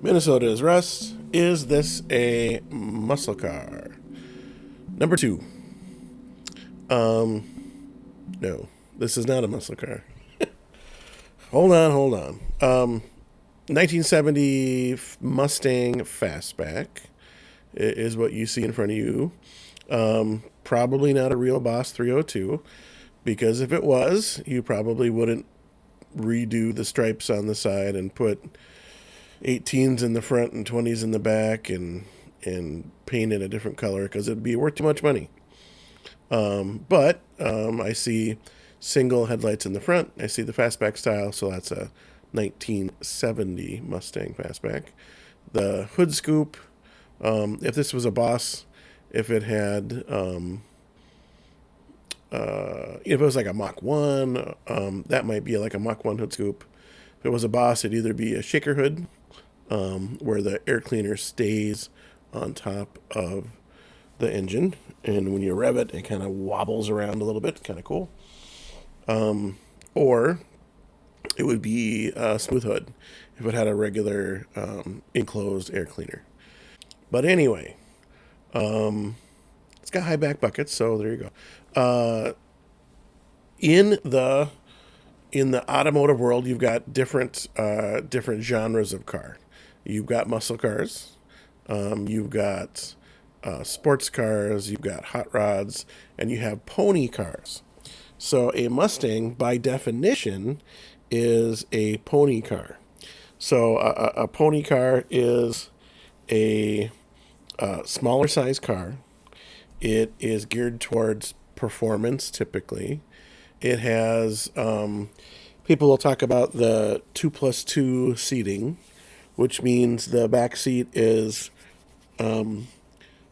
Minnesota is Rust. Is this a muscle car? Number two. No, this is not a muscle car. Hold on. 1970 Mustang Fastback is what you see in front of you. Probably not a real Boss 302, because if it was, you probably wouldn't redo the stripes on the side and put 18s in the front and 20s in the back and paint it a different color, because it'd be worth too much money. But I see single headlights in the front. I see the fastback style, so that's a 1970 Mustang fastback. The hood scoop. If this was a Boss, if it had, if it was like a Mach 1, that might be like a Mach 1 hood scoop. If it was a Boss, it'd either be a shaker hood, where the air cleaner stays on top of the engine, and when you rev it, it kind of wobbles around a little bit, kind of cool. Or it would be a smooth hood if it had a regular enclosed air cleaner. But anyway, it's got high back buckets, so there you go. In the automotive world, you've got different genres of car. You've got muscle cars, you've got sports cars, you've got hot rods, and you have pony cars. So a Mustang, by definition, is a pony car. So a pony car is a smaller size car. It is geared towards performance typically. It has, people will talk about the 2+2 seating, which means the back seat is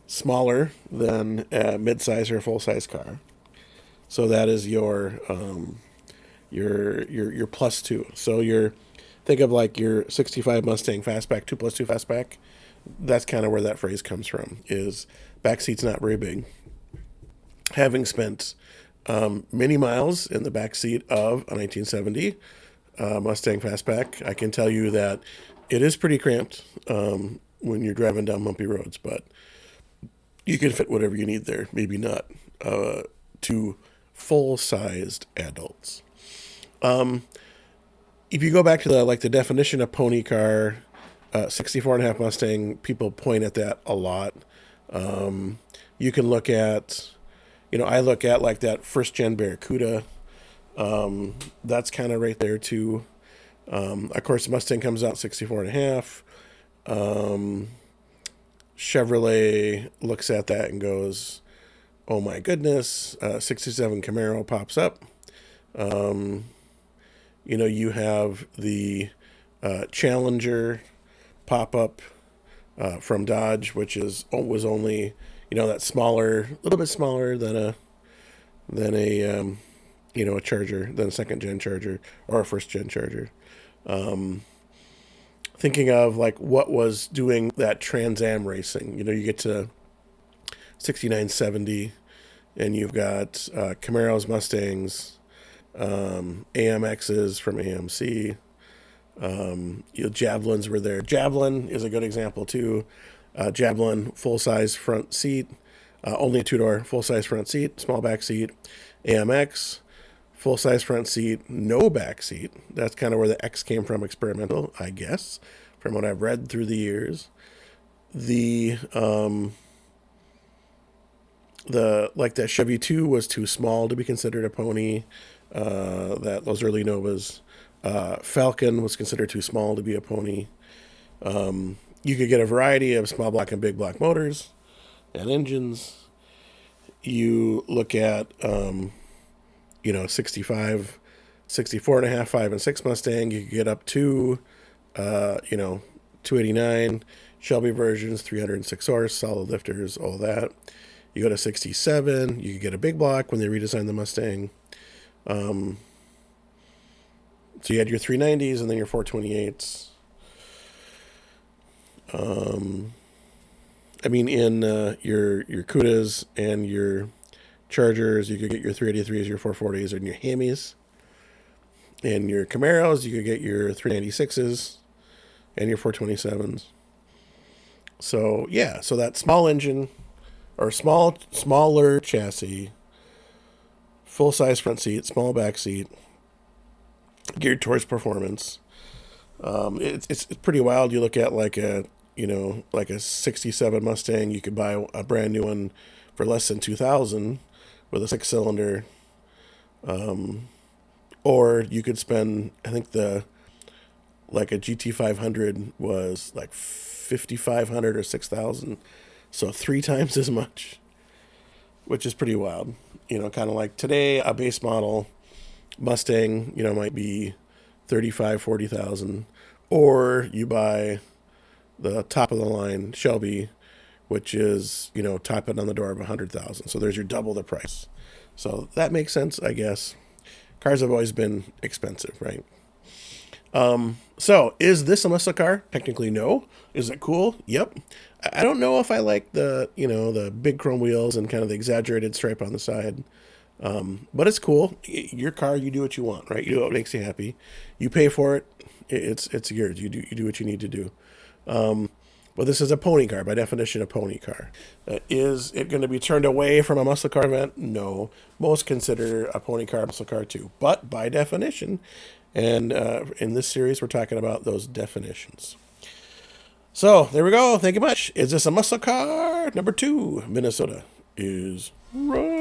smaller than a mid-size or full-size car. So that is your plus two. So your think of like your '65 Mustang fastback, 2+2 fastback. That's kind of where that phrase comes from. Is back seat's not very big. Having spent many miles in the back seat of a 1970 Mustang fastback, I can tell you that it is pretty cramped when you're driving down bumpy roads, but you can fit whatever you need there. Maybe not two full-sized adults. If you go back to the definition of pony car, 64 and a half Mustang, people point at that a lot. You can look at, I look at like that first gen Barracuda. That's kind of right there too. Of course, Mustang comes out 64 and a half. Chevrolet looks at that and goes, oh my goodness. 67 Camaro pops up. You have the Challenger pop up from Dodge, which was only, that smaller, a little bit smaller than a a Charger, than a second gen Charger or a first gen Charger. Thinking of like what was doing that Trans Am racing, you get to 69, 70, and you've got Camaros, Mustangs, AMXs from AMC. Javelins were there. Javelin is a good example too. Javelin full size front seat, only a two door full size front seat, small back seat. AMX full size front seat, no back seat. That's kind of where the X came from, experimental, I guess, from what I've read through the years. The like that Chevy 2 was too small to be considered a pony. That those early Novas. Falcon was considered too small to be a pony. You could get a variety of small block and big block motors and engines. You look at 65, 64 and a half, 5 and 6 Mustang. You could get up to 289 Shelby versions, 306 horse, solid lifters, all that. You go to 67, you could get a big block when they redesigned the Mustang. So you had your 390s and then your 428s. In your Cudas and your Chargers, you could get your 383s, your 440s, and your Hemis. In your Camaros, you could get your 396s. and your 427s. So yeah, so that small engine or smaller chassis, full size front seat, small back seat, geared towards performance. It's pretty wild. You look at like a '67 Mustang. You could buy a brand new one for less than 2,000 with a 6 cylinder, or you could spend. I think the like a GT 500 was like 5,500 or 6,000, so 3 times as much, which is pretty wild. Kind of like today, a base model Mustang, might be 35, 40,000, or you buy the top of the line Shelby, which is top it on the door of 100,000. So there's your double the price. So that makes sense, I guess. Cars have always been expensive, right? So is this a muscle car? Technically, no. Is it cool? Yep. I don't know if I like the big chrome wheels and kind of the exaggerated stripe on the side. But it's cool. Your car, you do what you want, right? You do what makes you happy. You pay for it. It's yours. You do what you need to do. But this is a pony car, by definition, a pony car. Is it going to be turned away from a muscle car event? No. Most consider a pony car a muscle car too, but by definition. And in this series, we're talking about those definitions. So there we go. Thank you much. Is this a muscle car? Number 2, Minnesota is right.